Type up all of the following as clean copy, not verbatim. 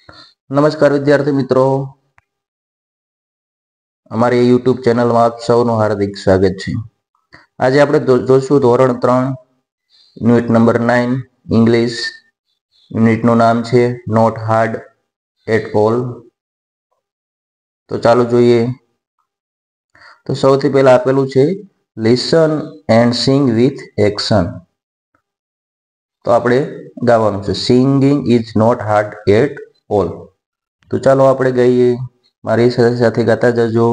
નમસ્કાર વિદ્યાર્થી મિત્રો, અમારી યુટ્યુબ ચેનલમાં આપ સૌનું હાર્દિક સ્વાગત છે. આજે આપણે જોશું ધોરણ 3 યુનિટ નંબર 9 ઇંગ્લિશ. યુનિટનું નામ છે નોટ હાર્ડ એટ ઓલ. તો ચાલો જોઈએ. તો સૌથી પહેલા આપેલું છે listen and sing with action. તો આપણે ગાવાનું છે singing is not hard at all. તો ચાલો આપણે ગાઈએ, મારી સાથે સાથે ગાતા જજો.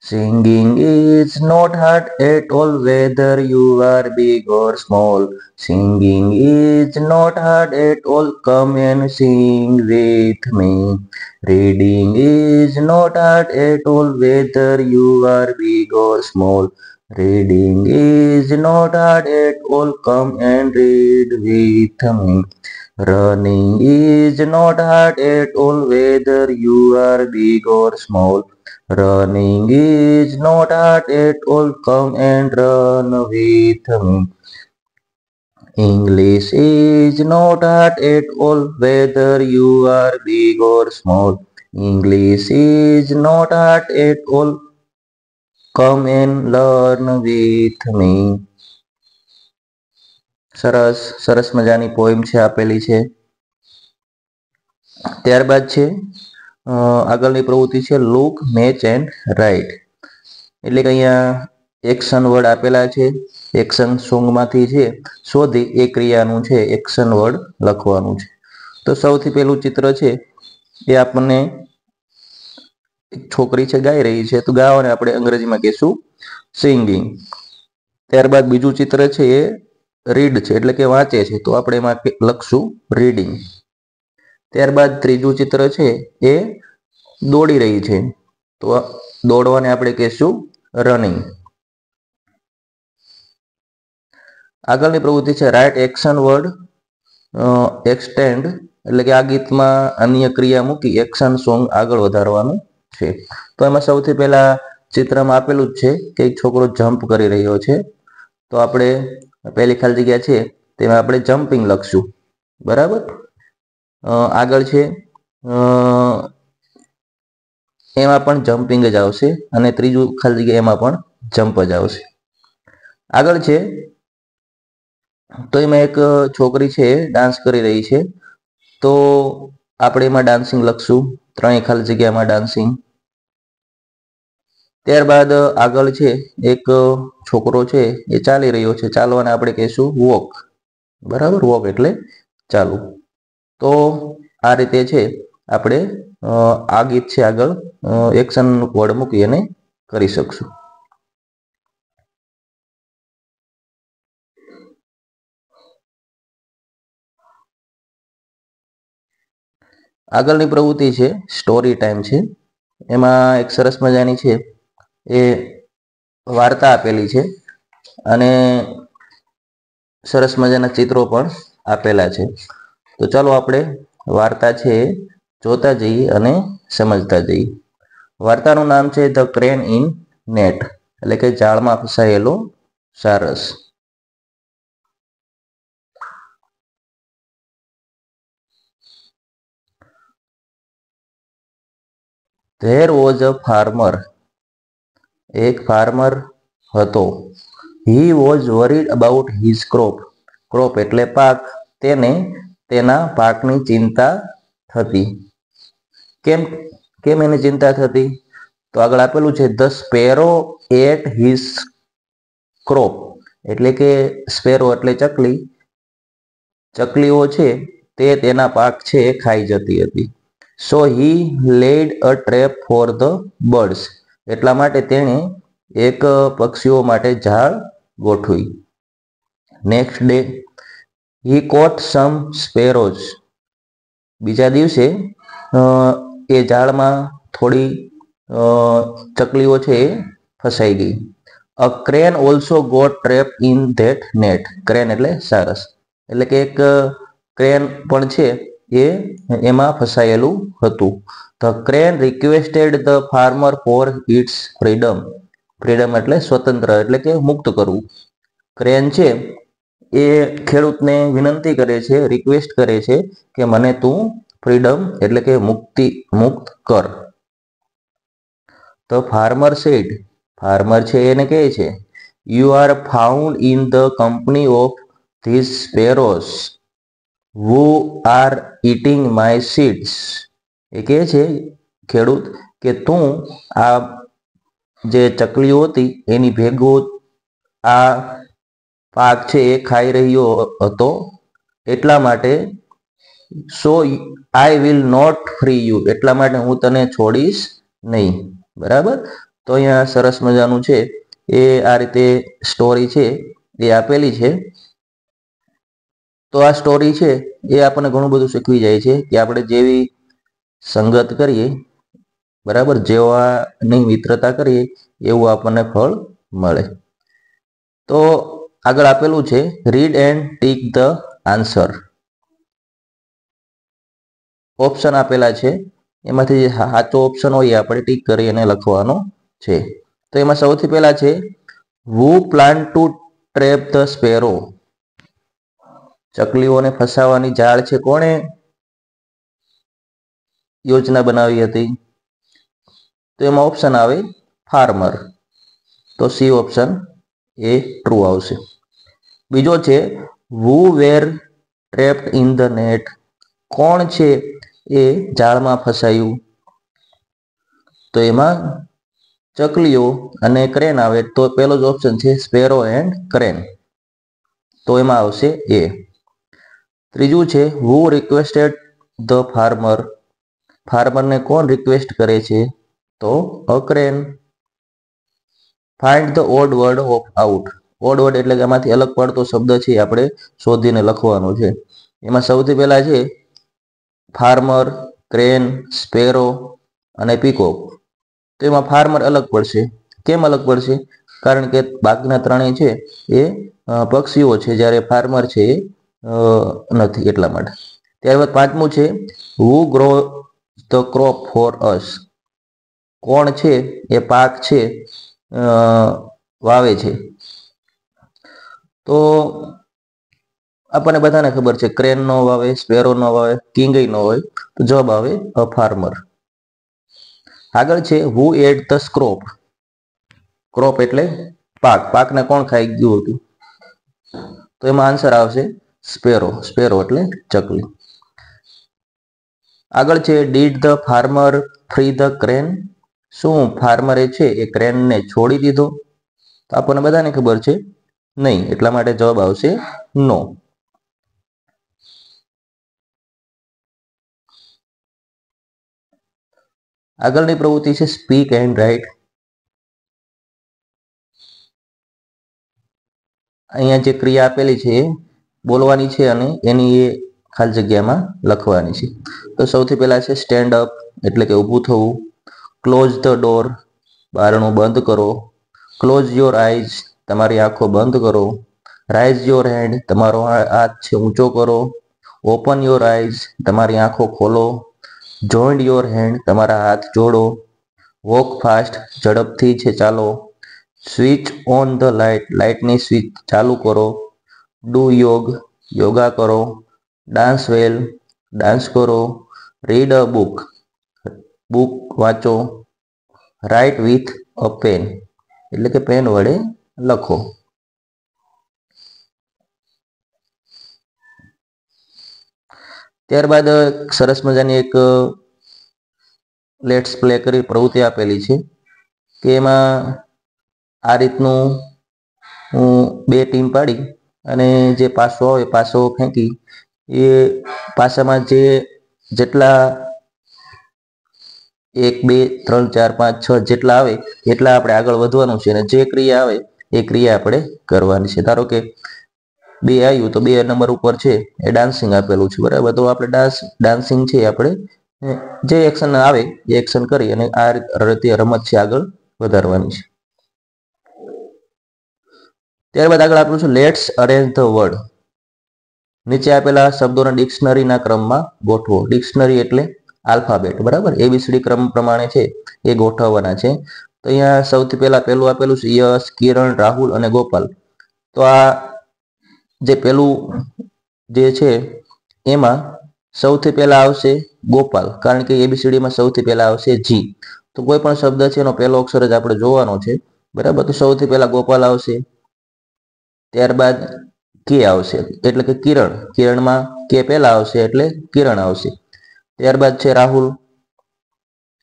Singing is not hard at all whether you are big or small. Singing is not hard at all, come and sing with me. Reading is not hard at all whether you are big or small. Reading is not hard at all, come and read with me. Running is not hard at all whether you are big or small. Running is not hard at all, come and run with me. English is not hard at all whether you are big or small. English is not hard at all, come and learn with me. સરસ સરસ મજાની poem છે આપેલી છે. ત્યારબાદ છે આગળની પ્રવૃત્તિ છે લુક, મેચ એન્ડ રાઇટ. એટલે કે અહીંયા એક્શન વર્ડ આપેલા છે. એક્શન સોંગમાંથી છે શોધી એ ક્રિયાનું છે એક્શન વર્ડ લખવાનું છે. તો સૌથી પહેલું ચિત્ર છે એ આપણને એક છોકરી છે ગાઈ રહી છે. તો ગાવાને આપણે અંગ્રેજીમાં કહીશું સિંગિંગ. ત્યારબાદ બીજું ચિત્ર છે એ રીડ છે એટલે કે વાંચે છે. તો આપણે એમાં લખશું રીડિંગ. ત્યારબાદ ત્રીજું ચિત્ર છે એ દોડી રહી છે. તો દોડવાને આપણે કહીશું રનિંગ. આગળની પ્રવૃત્તિ છે રાઇટ એક્શન વર્ડ એક્સટેન્ડ. એટલે કે આ ગીતમાં અન્ય ક્રિયા મૂકી એક્શન સોંગ આગળ વધારવાનું છે. તો એમાં સૌથી પહેલા ચિત્રમાં આપેલું જ છે કે એક છોકરો જમ્પ કરી રહ્યો છે. તો આપણે પહેલી ખાલી જગ્યા છે તેમાં આપણે જમ્પિંગ લખશું. બરાબર. આગળ છે એમાં પણ જમ્પિંગ જ આવશે અને ત્રીજું ખાલી જગ્યા એમાં પણ જમ્પ જ આવશે. આગળ છે તો એમાં એક છોકરી છે ડાન્સ કરી રહી છે. તો આપણે એમાં ડાન્સિંગ લખશું. ત્રણેય ખાલી જગ્યામાં ડાન્સિંગ. ત્યારબાદ આગળ છે એક છોકરો છે એ ચાલી રહ્યો છે. ચાલવાને આપણે કહીશું વોક. બરાબર. વોક એટલે ચાલુ. તો આ રીતે છે આપણે આ ગીત છે આગળ એક્શન વર્ડ મૂકી અને કરી શકશું. આગળની પ્રવૃત્તિ છે સ્ટોરી ટાઈમ છે. એમાં એક સરસ મજાની છે એ વાર્તા આપેલી છે અને સરસ મજાના ચિત્રો પણ આપેલા છે. તો ચાલો આપણે વાર્તા છે જોતા જઈએ અને સમજતા જઈએ. વાર્તાનું નામ છે ધ ક્રેન ઇન નેટ. એટલે કે જાળમાં ફસાયેલો સારસ. There was a farmer. એક ફાર્મર હતો. He was worried about his crop. Crop એટલે પાક. તેને તેના પાકની ચિંતા થતી. કેમ એની ચિંતા થતી? તો આગળ આપેલું છે the sparrow at his crop. એટલે કે સ્પેરો એટલે ચકલી. ચકલીઓ છે તે તેના પાક છે એ ખાઈ જતી હતી. So he laid a trap for the birds. એટલા માટે તેણે એક પક્ષીઓ માટે જાળ ગોઠવી. Next day he caught some sparrows. બીજા દિવસે એ જાળમાં થોડી ચકલીઓ છે એ ફસાઈ ગઈ. A crane also got trap in that net. Crane એટલે સારસ. એટલે કે એક ક્રેન પણ છે એ એમાં ફસાયેલું હતું. The crane requested the farmer for its freedom. Freedom એટલે સ્વતંત્ર એટલે કે મુક્ત કરવું. ક્રેન છે એ ખેડૂતને વિનંતી કરે છે, રિક્વેસ્ટ કરે છે કે મને તું ફ્રીડમ એટલે કે મુક્ત કર. તો ફાર્મર સેડ, ફાર્મર છે એને કહે છે, you are found in the company of these sparrows who are eating my seeds. એ કહે છે ખેડૂત કે તું આ જે ચકલીઓ હતી એની ભેગું આ પાક છે એ ખાઈ રહ્યો હતો, એટલા માટે so I will not free you, એટલા માટે હું તને છોડીશ નહીં. બરાબર. તો અહીંયા સરસ મજાનું છે એ આ રીતે સ્ટોરી છે એ આપેલી છે. તો આ સ્ટોરી છે એ આપણને ઘણું બધું શીખવી જાય છે કે આપણે જેવી સંગત કરીએ, બરાબર, જેવાની મિત્રતા કરીએ એવું આપણને ફળ મળે. તો આગળ આપેલું છે read and tick the answer. Option આપેલા છે, એમાંથી જે સાચો ઓપ્શન હોય આપણે ટીક કરી અને લખવાનો છે. તો એમાં સૌથી પહેલા છે who plan to trap the sparrow. ચકલીઓને ફસાવાની જાળ છે કોણે યોજના બનાવી હતી? તો એમાં ઓપ્શન આવે ફાર્મર. તો સી ઓપ્શન એ ટ્રુ આવશે. બીજો છે હુ વેર ટ્રેપ્ડ ઇન ધ નેટ. કોણ છે એ જાળમાં ફસાયું? તો એમાં ચકલીઓ અને ક્રેન આવે. તો પહેલો જ ઓપ્શન છે સ્પેરો એન્ડ ક્રેન. તો એમાં આવશે એ. ત્રીજું છે હુ રિક્વેસ્ટેડ ધ ફાર્મર. ફાર્મરને કોણ રિક્વેસ્ટ કરે છે? તો a crane. Find the odd word of out. Odd word એટલે કે આમાંથી અલગ પડતો શબ્દ છે આપણે શોધીને લખવાનો છે. એમાં સૌથી પહેલા છે ફાર્મર, ક્રેન, સ્પેરો અને પીકોક. તો એમાં ફાર્મર અલગ પડશે. કેમ અલગ પડશે? કારણ કે બાકીના ત્રણેય છે એ પક્ષીઓ છે, જ્યારે ફાર્મર છે એ નથી, એટલા માટે. ત્યારબાદ પાંચમું છે who grow the crop for us. કોણ છે એ પાક છે વાવે છે? તો આપણને બધાને ખબર છે ક્રેન નો વાવે, સ્પેરો નો વાવે, કિંગઈ નો હોય. તો જવાબ આવે અ ફાર્મર. આગળ છે હુ એટ ધ સ્ક્રોપ. ક્રોપ એટલે પાક. પાકને કોણ ખાઈ ગયું હતું? તો એમાં આન્સર આવશે સ્પેરો. સ્પેરો એટલે ચકલી. આગળ છે did the farmer free the crane. શું ફાર્મરે છે એ ક્રેનને છોડી દીધો? તો આપણને બધાને ખબર છે નહીં, એટલા માટે જવાબ આવશે નો. આગળની પ્રવૃત્તિ છે સ્પીક એન્ડ રાઇટ. અહીંયા જે ક્રિયા આપેલી છે એ બોલવાની છે અને એની એ ખાલી જગ્યામાં લખવાની છે. તો સૌથી પહેલા છે સ્ટેન્ડ અપ એટલે કે ઊભું થવું. ક્લોઝ ધ ડોર, બારણું બંધ કરો. ક્લોઝ યોર આઈઝ, તમારી આંખો બંધ કરો. રાઇઝ યોર હેન્ડ, તમારો હાથ છે ઊંચો કરો. ઓપન યોર આઈઝ, તમારી આંખો ખોલો. જોઈન્ટ યોર હેન્ડ, તમારા હાથ જોડો. વોક ફાસ્ટ, ઝડપથી છે ચાલો. સ્વિચ ઓન ધ લાઇટ, લાઇટની સ્વિચ ચાલુ કરો. ડુ યોગ, યોગા કરો. ડાન્સ વેલ, ડાન્સ કરો. રીડ અ બુક, બુક વાંચો. રાઇટ વિથ અ પેન, એટલે કે પેન વડે લખો. ત્યારબાદ સરસ મજાની એક લેટ્સ પ્લે કરી પ્રવૃત્તિ આપેલી છે કે એમાં આ રીતનું હું બે ટીમ પાડી અને જે પાસો આવે પાસો ફેંકી એ પાસામાં જેટલા 1 2 3 4 5 6 જેટલા આવે એટલા આપણે આગળ વધવાનું છે અને જે ક્રિયા આવે એ ક્રિયા આપણે કરવાની છે. ધારો કે 2 આવ્યું તો 2 નંબર ઉપર છે એ ડાન્સિંગ આપેલું છે, બરાબર. તો આપણે ડાન્સિંગ છે આપણે જે એક્શન આવે એ એક્શન કરી અને આ રીતે રમત છે આગળ વધારવાની છે. ત્યારબાદ આગળ આપણું છે લેટ્સ અરેન્જ ધ વર્ડ. નીચે આપેલા શબ્દોના ડિક્શનરીના ક્રમમાં ગોઠવો. ડિક્શનરી એટલે આલ્ફાબેટ, બરાબર. એબીસીડી ક્રમ પ્રમાણે છે એ ગોઠવવાના છે. તો અહીંયા સૌથી પહેલા પહેલું આપેલું છે યશ, કિરણ, રાહુલ અને ગોપાલ. તો આ જે પેલું જે છે એમાં સૌથી પહેલા આવશે ગોપાલ, કારણ કે એબીસીડીમાં સૌથી પહેલા આવશે જી. તો કોઈ પણ શબ્દ છે એનો પહેલો અક્ષર જ આપણે જોવાનો છે, બરાબર. તો સૌથી પહેલા ગોપાલ આવશે, ત્યારબાદ કે આવશે એટલે કે કિરણ, કિરણમાં કે પહેલા આવશે એટલે કિરણ આવશે. ત્યારબાદ છે રાહુલ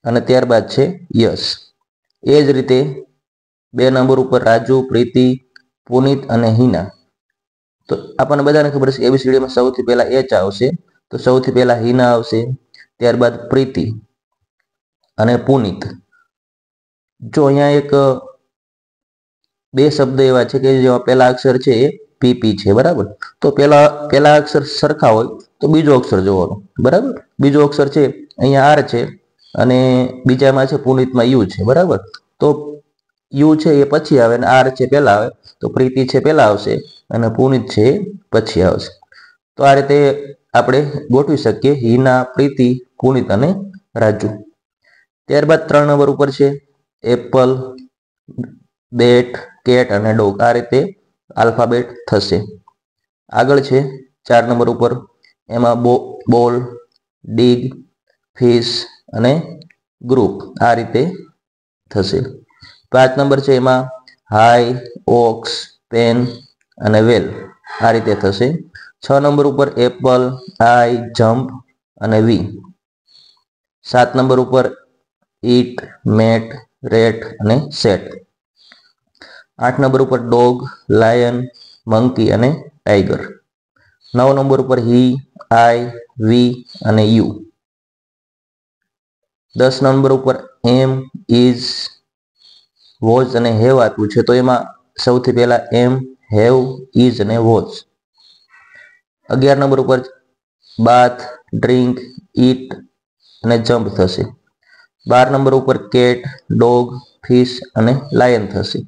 અને ત્યારબાદ છે યશ. એ જ રીતે 2 નંબર ઉપર રાજુ, પ્રીતિ, પુનિત અને હિના. તો આપણને બધાને ખબર છે એબીસીડીમાં સૌથી પહેલા એચ આવશે, તો સૌથી પહેલા હિના આવશે, ત્યારબાદ પ્રીતિ અને પુનિત. જો અહીંયા એક 2 શબ્દ એવા છે કે જેમાં પહેલા અક્ષર છે એ પીપી છે, બરાબર. તો પહેલા અક્ષર સરખા હોય તો બીજો અક્ષર જોવાનો, બરાબર. બીજો અક્ષર છે અહીંયા આર છે અને બીજામાં છે પુનિતમાં યુ છે, બરાબર. તો યુ છે એ પછી આવે અને આર છે પહેલા આવે, તો પ્રીતિ છે પહેલા આવશે અને પુનિત છે પછી આવશે. તો આ રીતે આપણે ગોઠવી શકીએ હિના, પ્રીતિ, પુનિત અને રાજુ. ત્યારબાદ 3 નંબર ઉપર છે એપલ, બેટ, કેટ અને ડોગ. આ રીતે આલ્ફાબેટ થશે. આગળ છે 4 નંબર ઉપર, એમાં બોલ, ડીગ, ફિશ અને ગ્રુપ. આ રીતે થશે. 5 નંબર છે એમાં હાઈ, ઓક્સ, પેન અને વેલ. આ રીતે થશે. 6 નંબર ઉપર એપલ, આઈ, જમ્પ અને વી. 7 નંબર ઉપર ઈટ, મેટ, રેટ અને સેટ. 8 નંબર ઉપર ડોગ, લાયન, મંકી અને ટાઈગર. 9 નંબર ઉપર હી, આઈ, વી અને યુ. 10 નંબર ઉપર એમ, ઇઝ, વોઝ અને હેવ આપ્યું છે, તો એમાં સૌથી પહેલા એમ, હેવ, ઇઝ અને વોઝ. 11 નંબર ઉપર બાથ, ડ્રિંક, ઈટ અને જમ્પ થશે. 12 નંબર ઉપર કેટ, ડોગ, ફિશ અને લાયન થશે.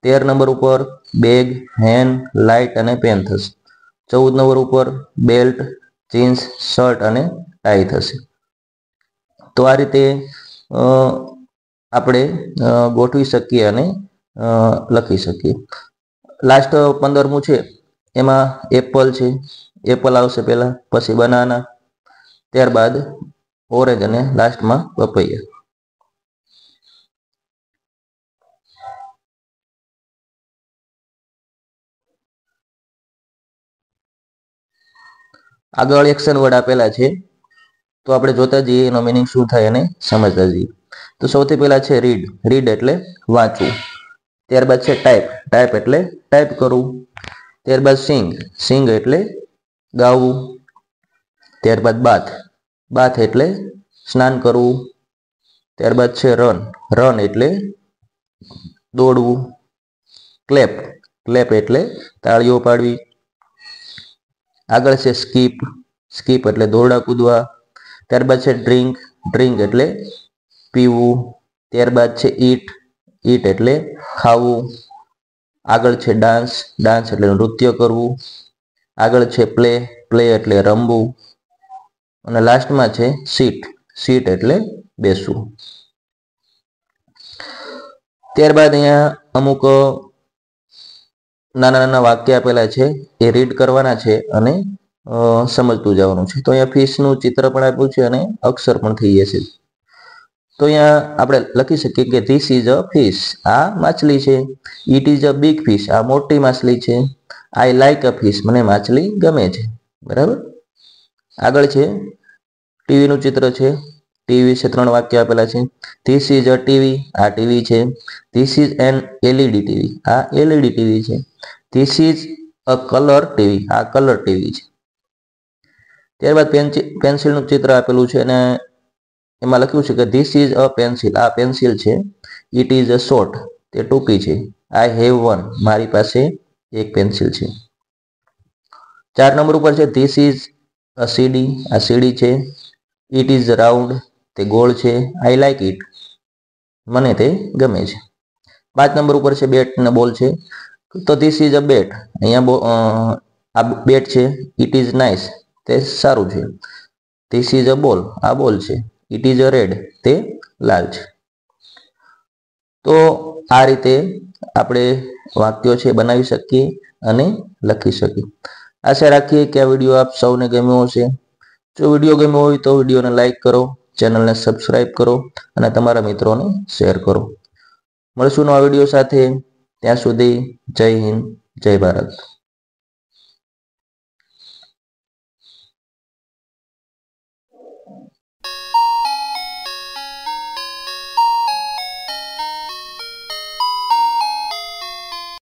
13 નંબર ઉપર બેગ, હેન, લાઇટ અને પેન થશે. 14 નંબર ઉપર બેલ્ટ, જીન્સ, શર્ટ અને ટાઈ થશે. તો આ રીતે આપણે ગોઠવી શકીએ અને લખી શકીએ. લાસ્ટ 15મું છે એમાં એપલ છે, એપલ આવશે પહેલા, પછી બનાના, ત્યારબાદ ઓરેન્જ અને લાસ્ટમાં પપૈયા. આગળ એક્શન વર્ડ આપેલા છે, તો આપણે જોતા જઈએ એનો મીનિંગ શું થાય અને સમજતા જઈએ. તો સૌથી પહેલા છે રીડ, રીડ એટલે વાંચવું. ત્યારબાદ છે ટાઈપ, ટાઈપ એટલે ટાઈપ કરવું. ત્યારબાદ સિંગ, સિંગ એટલે ગાવું. ત્યારબાદ બાથ, બાથ એટલે સ્નાન કરવું. ત્યારબાદ છે રન, રન એટલે દોડવું. ક્લેપ, ક્લેપ એટલે તાળીઓ પાડવી. આગળ છે સ્કીપ, સ્કીપ એટલે દોરડા કૂદવા. ત્યારબાદ છે ડ્રિંક, ડ્રિંક એટલે પીવું. ત્યારબાદ છે ઈટ, ઈટ એટલે ખાવું. આગળ છે ડાન્સ, ડાન્સ એટલે નૃત્ય કરવું. આગળ છે પ્લે, પ્લે એટલે રમવું. અને લાસ્ટમાં છે સીટ, સીટ એટલે બેસવું. ત્યારબાદ અહીંયા અમુક નાના નાના વાક્ય આપેલા છે, એ રીડ કરવાના છે અને સમજતું જવાનું છે. તો અહીંયા ફિશનું ચિત્ર પણ આપ્યું છે અને અક્ષર પણ થઈ જશે. તો અહીંયા આપણે લખી શકીએ કે ધીસ ઇઝ અ ફિશ, આ માછલી છે. It is a big fish, આ મોટી માછલી છે. આઈ લાઈક અ ફિશ, મને માછલી ગમે છે, બરાબર. આગળ છે ટીવીનું ચિત્ર છે, ટીવી વિશે 3 વાક્ય આપેલા છે. ધીસ ઇઝ અ ટીવી, આ ટીવી છે. This is an LED TV, આ એલઈડી ટીવી છે. This is a colour TV, આ કલર ટીવી છે. ત્યારબાદ પેન્સિલનું ચિત્ર આપેલું છે અને એમાં લખ્યું છે કે ધીસ ઇઝ અ પેન્સિલ, આ પેન્સિલ છે. ઇટ ઇઝ અ શોર્ટ, તે ટૂંકી છે. આઈ હેવ વન, મારી પાસે એક પેન્સિલ છે. 4 નંબર ઉપર છે ધીસ ઇઝ અ સીડી, આ સીડી છે. ઇટ ઇઝ રાઉન્ડ, તે ગોળ છે. આઈ લાઈક ઇટ, મને તે ગમે છે. 5 નંબર ઉપર છે બેટ અને બોલ છે. તો ધીસ ઇઝ અ બેટ, અહીંયા આ બેટ છે. ઇટ ઇઝ નાઇસ, તે સારું છે. ધીસ ઇઝ અ બોલ, આ બોલ છે. ઇટ ઇઝ અ રેડ, તે લાલ છે. તો આ રીતે આપણે વાક્યો છે બનાવી શકીએ અને લખી શકીએ. આશા રાખીએ કે આ વિડીયો આપ સૌને ગમ્યો હશે. જો વિડીયો ગમ્યો હોય તો વિડીયોને લાઈક કરો, ચેનલને સબસ્ક્રાઈબ કરો અને તમારા મિત્રોને શેર કરો. મળશું નવા વિડીયો સાથે. ત્યાં સુધી જય હિન્દ, જય ભારત.